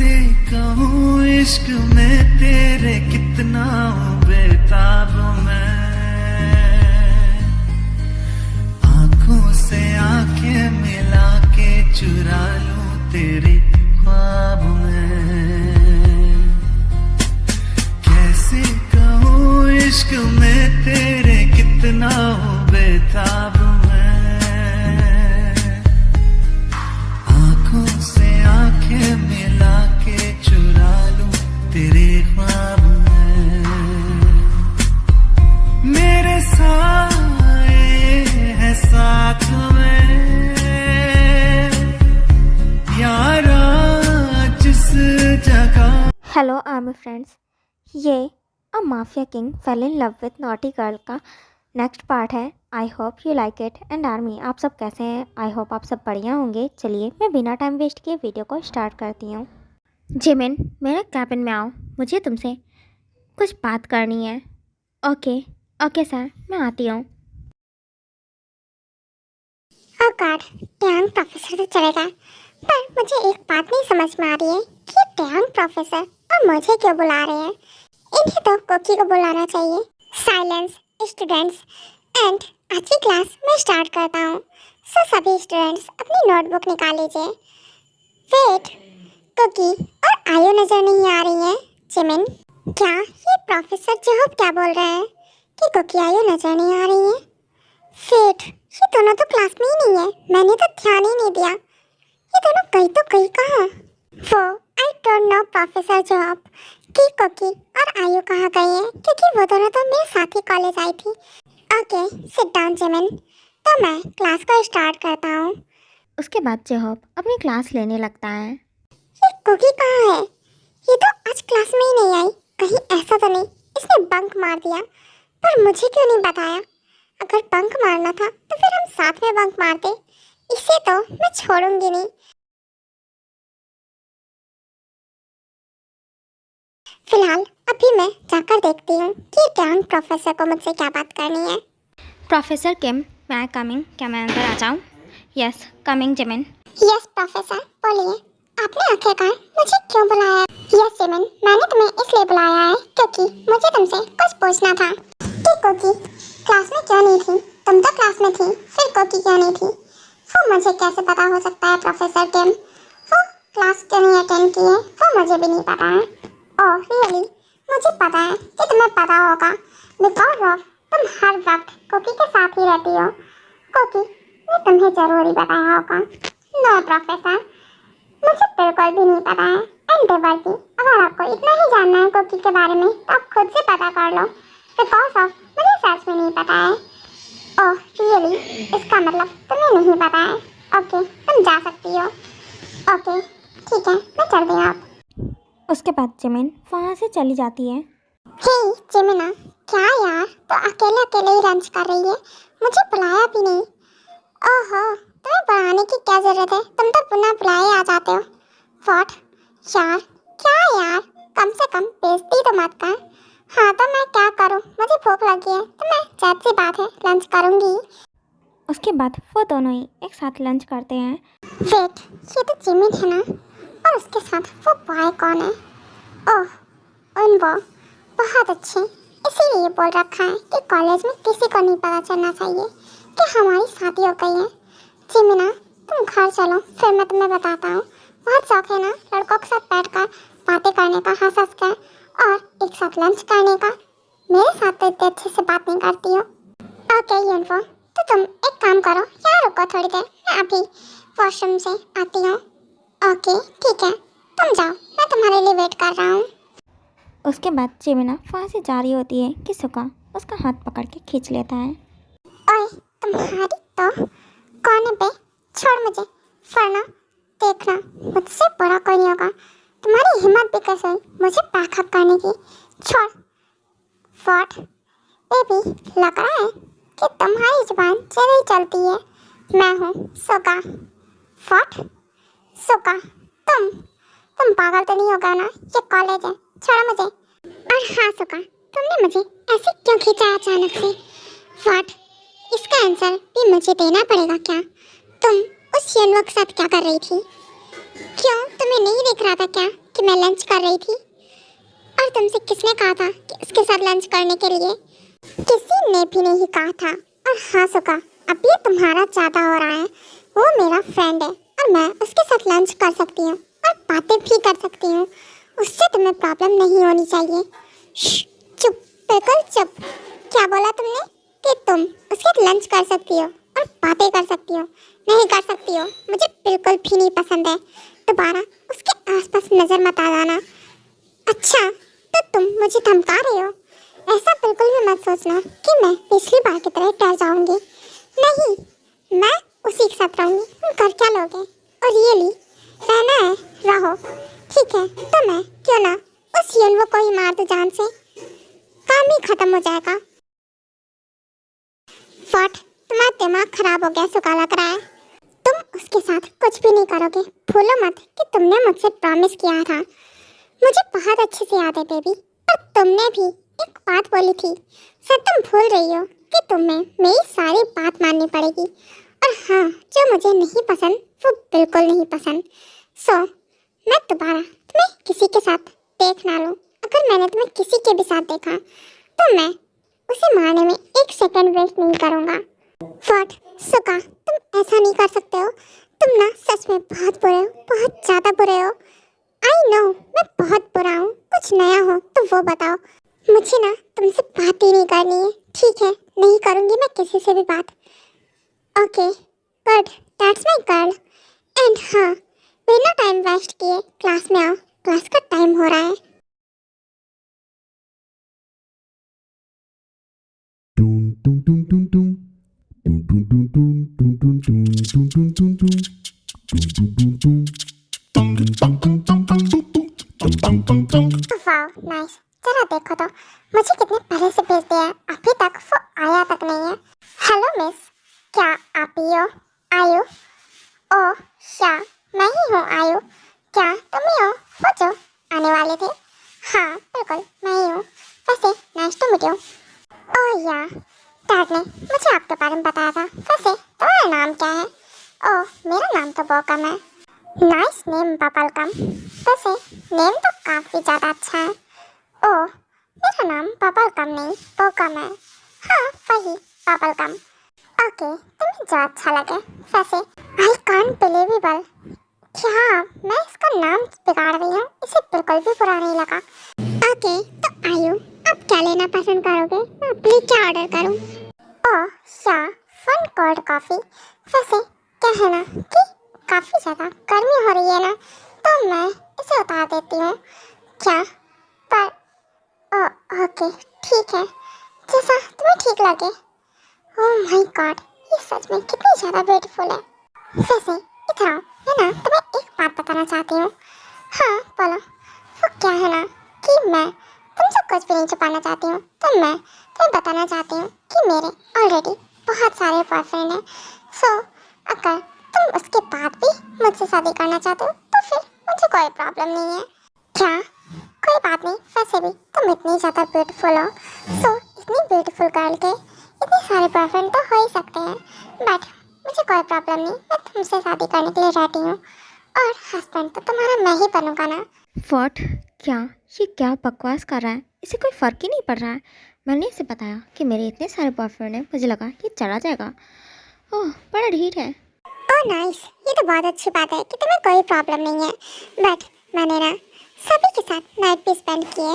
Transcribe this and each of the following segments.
कैसे कहूँ इश्क में तेरे कितना हूँ बेताब मैं, आंखों से आंखें मिला के चुरा लूं तेरे ख्वाब में। कैसे कहूँ इश्क में तेरे कितना हूँ बेताब मैं, आंखों से आंखें मिला के चुरा लूं तेरे ख्वाब में। मेरे साए है साथ में यारा जिस जगह। हेलो आर्मी फ्रेंड्स, ये a mafia king fail in love with naughty girl का नेक्स्ट पार्ट है। I hope you like it. And army, आप सब कैसे हैं? आई होप आप सब बढ़िया होंगे। चलिए मैं बिना टाइम वेस्ट किए वीडियो को स्टार्ट करती हूँ। जिमिन, मेरे कैबिन में आओ, मुझे तुमसे कुछ बात करनी है। ओके ओके सर, मैं आती हूँ। ओह गॉड, टैंग प्रोफेसर तो चलेगा, पर मुझे एक बात नहीं समझ में आ रही है कि ये टैंग प्रोफेसर और मुझे क्यों बुला रहे हैं। इन्हें तो कोकी को बुलाना चाहिए। साइलेंस स्टूडेंट्स, एंड आज की क्लास मैं स्टार्ट करता हूँ। सो सभी स्टूडेंट्स अपनी नोटबुक निकाल लीजिए। वेट, कोकी और आयु नजर नहीं आ रही है। जिमिन, क्या ये प्रोफेसर जोहब क्या बोल रहे हैं कि कोकी आयु नजर नहीं आ रही है? वेट, ये दोनों तो क्लास में ही नहीं है, मैंने तो ध्यान ही नहीं दिया। ये दोनों गई तो गई कहाँ? वो आई डोंट नो प्रोफेसर जोहब कि कोकी और आयु कहाँ गई है, क्योंकि वो दोनों तो मेरे साथ ही कॉलेज आई थी। ओके सिट डाउन जिमिन, तो मैं क्लास को स्टार्ट करता हूँ। उसके बाद जोहब अपनी क्लास लेने लगता है। ये कोकी कहाँ है? ये तो आज क्लास में ही नहीं आई। कहीं ऐसा तो नहीं इसने बंक मार दिया, पर मुझे क्यों नहीं बताया? अगर बंक मारना था तो फिर हम साथ में बंक मारते। इसे तो मैं छोड़ूंगी नहीं। फिलहाल अभी मैं जाकर देखती हूँ कि टैंग प्रोफेसर को मुझसे क्या बात करनी है। प्रोफेसर किम, मैं आई कमिंग? क्या मैं अंदर आ जाऊँ? Yes coming Jimin. Yes professor, बोलिए, आपने आखिरकार मुझे क्यों बुलाया है? यस जिमिन, मैंने तुम्हें इसलिए बुलाया है क्योंकि मुझे तुमसे कुछ पूछना था कि कोकी क्लास में क्यों नहीं थी? तुम तो क्लास में थी, फिर कोकी क्यों नहीं थी? वो मुझे कैसे पता हो सकता है प्रोफेसर किम? वो क्लास क्यों नहीं अटेंड की है वो मुझे भी नहीं पता है। ओह रियली, मुझे पता है कि तुम्हें पता होगा, बिकॉज ऑफ तुम हर वक्त कोकी के साथ ही रहती हो। कोकी ने तुम्हें जरूर ही बताया होगा। नो प्रोफेसर, मुझे बिल्कुल भी नहीं पता है। एंड देवर्ती, अगर आपको इतना ही जानना है कोकी के बारे में तो आप खुद से पता कर लो, बिकॉज ऑफ मुझे सच में नहीं पता है। ओह रियली, इसका मतलब तुम्हें नहीं पता है। ओके तुम जा सकती हो। ओके ठीक है, मैं चलती हूँ अब। उसके बाद जिमिन वहाँ से चली जाती है। हे जिमिना, क्या यार, तो अकेले अकेले ही लंच कर रही है, मुझे बुलाया भी नहीं। ओहो, तुम्हें बुलाने की क्या जरूरत है, तुम तो बिना बुलाए आ जाते हो। व्हाट यार, क्या यार, कम से कम बेइज्जती तो मत कर। हाँ तो मैं क्या करूँ, मुझे भूख लगी है तो मैं जाहिर सी बात है लंच करूँगी। उसके बाद वो दोनों ही एक साथ लंच करते हैं। वेट, ये तो जिमिन है ना, और उसके साथ वो बॉय कौन है? ओह उन वो बहुत अच्छे, इसीलिए बोल रखा है कि कॉलेज में किसी को नहीं पता चलना चाहिए कि हमारी शादी हो गई है। जिमिना तुम घर चलो, फिर मैं तुम्हें बताता हूँ। बहुत शौक है ना लड़कों के साथ बैठकर बातें करने का, हंस हंस कर, और एक साथ लंच करने का। मेरे साथ तो इतने अच्छे से बात नहीं करती हो। ओके यूनिफो, तो तुम एक काम करो, यहाँ रुको थोड़ी देर, मैं अभी वॉशरूम से आती हूँ। ओके ठीक है, तुम जाओ, मैं तुम्हारे लिए वेट कर रहा हूँ। उसके बाद जिमिना वहाँ से जा रही होती है कि सुका उसका हाथ पकड़ के खींच लेता है। ओए तुम्हारी तो कोने पे छोड़ मुझे, वरना देखना मुझसे बड़ा कोई नहीं होगा। तुम्हारी हिम्मत भी कैसे हुई मुझे बैकअप करने की? छोड़। व्हाट बेबी, लग रहा है कि तुम्हारी जुबान ज़्यादा ही चलती है। मैं हूँ सुका। व्हाट सुका, तुम पागल तो नहीं हो गए ना? ये कॉलेज है, छोड़ो मुझे। और हाँ सुका, तुमने मुझे ऐसे क्यों खींचा अचानक से? व्हाट, इसका आंसर भी मुझे देना पड़ेगा क्या? तुम उस यूनिवर्स के साथ क्या कर रही थी? क्यों, तुम्हें नहीं दिख रहा था क्या कि मैं लंच कर रही थी? और तुमसे किसने कहा था कि उसके साथ लंच करने के लिए? किसी ने भी नहीं कहा था। और हाँ सुका, अब ये तुम्हारा ज़्यादा हो रहा है। वो मेरा फ्रेंड है और मैं उसके साथ लंच कर सकती हूँ और बातें भी कर सकती हूँ। उससे तुम्हें प्रॉब्लम नहीं होनी चाहिए। चुप, बिल्कुल चुप। क्या बोला तुमने कि तुम उसके साथ लंच कर सकती हो और बातें कर सकती हो? नहीं कर सकती हो, मुझे बिल्कुल भी नहीं पसंद है। दोबारा उसके आसपास नज़र मत आ जाना। अच्छा, तो तुम मुझे धमका रहे हो? ऐसा बिल्कुल भी मत सोचना कि मैं पिछली बार की तरह डर जाऊंगी। नहीं, मैं उसी के साथ रहूंगी। तुम कर क्या लोगे? और रियली रहना है, रहो। ठीक है, तो मैं क्यों ना उस यूनवो को ही मार दूं जान से, काम ही खत्म हो जाएगा। व्हाट, तुम्हारा दिमाग खराब हो गया सुका लग रहा है। तुम उसके साथ कुछ भी नहीं करोगे। भूलो मत कि तुमने मुझसे प्रॉमिस किया था। मुझे बहुत अच्छे से याद है बेबी। और तुमने भी एक बात बोली थी। सर तुम भूल रही हो कि तुम्हें मेरी सारी बात माननी पड़ेगी। और हाँ, जो मुझे नहीं पसंद वो बिल्कुल नहीं पसंद। सो मैं दोबारा तुम्हें किसी के साथ देख ना लूँ। अगर मैंने तुम्हें किसी के भी साथ देखा तो मैं उसे मारने में एक सेकंड वेस्ट नहीं करूँगा। व्हाट सुका, तुम ऐसा नहीं कर सकते हो। तुम ना सच में बहुत बुरे हो, बहुत ज़्यादा बुरे हो। आई नो, मैं बहुत बुरा हूँ। कुछ नया हो तो वो बताओ। मुझे ना तुमसे बात ही नहीं करनी है। ठीक है, नहीं करूँगी मैं किसी से भी बात। Okay good, that's my girl. And हाँ, बिना टाइम वेस्ट किए क्लास में आओ, क्लास का टाइम हो रहा है। वाह नाइस, जरा देखो तो मुझे कितने पहले से भेज दिया है, अभी तक वो आया तक नहीं है। हेलो मिस, क्या आप ही हो आयु? ओह क्या मैं ही हूँ आयु? क्या तुम ही हो वो जो आने वाले थे? हाँ बिल्कुल मैं ही हूँ। वैसे नाइस टू मीट यू। ओह या, डैड ने मुझे आपके बारे में बताया था। वैसे तुम्हारा नाम क्या है? ओह मेरा नाम तो बॉकम है। Nice name bubblegum. वैसे नेम तो काफ़ी ज़्यादा अच्छा है। ओह मेरा नाम बबलगम नहीं बॉकम है। हाँ वही बबलगम। ओके, तुम्हें जो अच्छा लगे। वैसे आई कांट बिलीवेबल, क्या मैं इसका नाम बिगाड़ रही हूँ? इसे बिल्कुल भी बुरा नहीं लगा। ओके तो आयु, आप क्या लेना पसंद करोगे? मैं आपके लिए क्या ऑर्डर करूँ? ओह या, 1 कोल्ड कॉफ़ी। वैसे क्या है ना कि काफ़ी ज़्यादा गर्मी हो रही है ना, तो मैं इसे उतार देती हूँ। क्या? पर ओके ठीक है, जैसा तुम्हें ठीक लगे। ओह माय गॉड, ये सच में कितनी ज़्यादा ब्यूटीफुल है। वैसे इधर आओ, मैं ना तुम्हें एक बात बताना चाहती हूँ। हाँ बोलो। वो क्या है ना कि मैं तुमसे कुछ भी नहीं छुपाना चाहती हूँ। तो मैं तुम्हें बताना चाहती हूँ कि मेरे ऑलरेडी बहुत सारे बॉयफ्रेंड हैं। सो अगर तुम उसके बाद भी मुझसे शादी करना चाहते हो तो फिर मुझे कोई प्रॉब्लम नहीं है। क्या? कोई बात नहीं, वैसे भी तुम इतनी ज़्यादा ब्यूटीफुल हो। सो इतनी ब्यूटीफुल गर्ल के इतने सारे बॉयफ्रेंड तो हो ही सकते हैं। बट मुझे कोई प्रॉब्लम नहीं, मैं तुमसे शादी करने के लिए रेडी हूँ। और हस्बैंड तो तुम्हारा मैं ही बनूंगा ना। व्हाट, क्या ये क्या बकवास कर रहा है? इसे कोई फ़र्क ही नहीं पड़ रहा है। मैंने इसे बताया कि मेरे इतने सारे बॉयफ्रेंड हैं, मुझे लगा कि चला जाएगा। ओह बड़ा ढीठ है। ओह नाइस, ये तो बहुत अच्छी बात है कि तुम्हें कोई प्रॉब्लम नहीं है। बट मैंने ना सभी के साथ नाइट भी स्पेंड किए।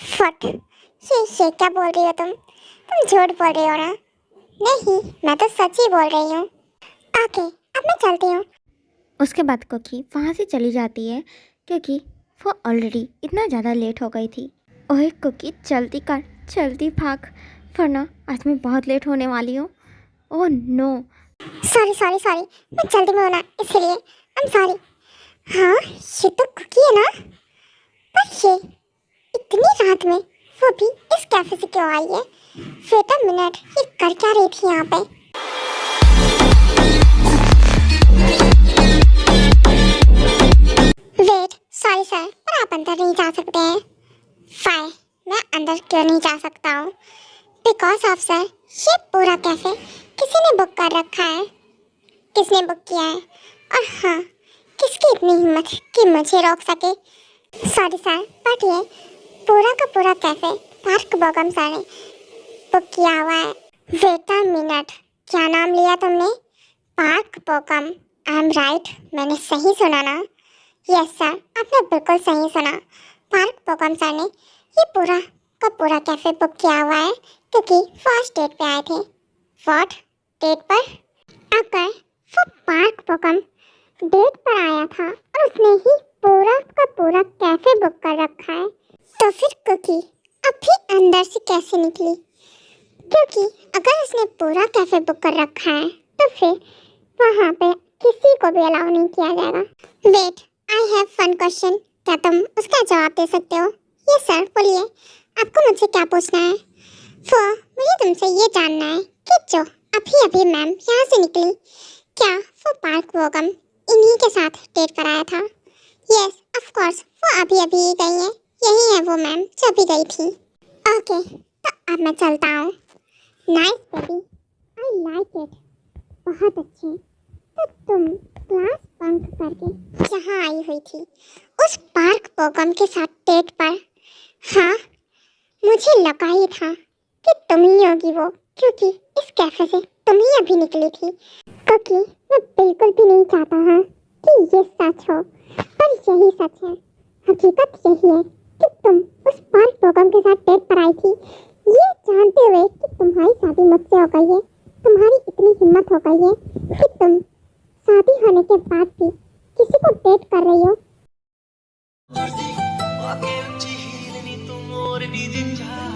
फट, ये क्या बोल रही हो तुम? झूठ बोल रही हो ना? नहीं, मैं तो सच ही बोल रही हूँ। ओके, अब मैं चलती हूँ। उसके बाद कुकी वहाँ से चली जाती है क्योंकि वो ऑलरेडी इतना ज़्यादा लेट हो गई थी। ओए कुकी जल्दी कर, जल्दी भाग, वरना आज मैं बहुत लेट होने वाली हूँ। Oh no. सॉरी, मैं जल्दी में हूँ ना, इसलिए आई एम सॉरी। हाँ ये तो कुकी है ना, पर ये इतनी रात में वो भी इस कैफे से क्यों आई है? वेट अ मिनट, ये कर क्या रही थी यहाँ पे? वेट, सॉरी सर, पर आप अंदर नहीं जा सकते हैं। फाइन, मैं अंदर क्यों नहीं जा सकता हूँ? बिकॉज ऑफ सर, ये पूरा कैफे किसी ने बुक कर रखा है। किसने बुक किया है? और हाँ, किसकी इतनी हिम्मत कि मुझे रोक सके। सॉरी सर, बट ये पूरा का पूरा कैफे पार्क बोगम सर ने बुक किया हुआ है। वेट अ मिनट, क्या नाम लिया तुमने? पार्क बोगम। आई एम राइट, मैंने सही सुना ना? यस सर, आपने बिल्कुल सही सुना। पार्क बोगम सर ने ये पूरा का पूरा कैफे बुक किया हुआ है क्योंकि फर्स्ट डेट पे आए थे। व्हाट, डेट पर? अगर वो पार्क बोगम डेट पर आया था और उसने ही पूरा का पूरा कैफे बुक कर रखा है, तो फिर कुकी अभी अंदर से कैसे निकली? क्योंकि अगर उसने पूरा कैफे बुक कर रखा है तो फिर वहाँ पे किसी को भी अलाउ नहीं किया जाएगा। Wait, I have one question, क्या तुम उसका जवाब दे सकते हो? यस सर, बोलिए, आपको मुझसे क्या पूछना है? मुझे तुमसे ये जानना है कि जो अभी अभी मैम यहाँ से निकली, क्या वो पार्क बोगम इन्हीं के साथ डेट कराया था? यस ऑफ कोर्स, वो अभी अभी ही गई है, यही है वो मैम जो अभी गई थी। ओके, तो अब मैं चलता हूँ। Nice baby, I like it, बहुत अच्छे। तो तुम क्लास बंक करके यहाँ आई हुई थी उस पार्क बोगम के साथ डेट पर? हाँ, मुझे लगा ही था कि तुम ही होगी वो, क्योंकि इस कैफे से तुम ही अभी निकली थी। क्योंकि मैं बिल्कुल भी नहीं चाहता हाँ कि ये सच हो, पर यही सच है। हकीकत यही है कि तुम उस पार्क बोगम के साथ डेट पर आई थी, ये जानते हुए कि तुम्हारी शादी मुझसे हो गई है। तुम्हारी इतनी हिम्मत हो गई है कि तुम शादी होने के बाद भी किसी को डेट कर रही हो। आगे ऊंची हील नी तू मोरनी दी चाह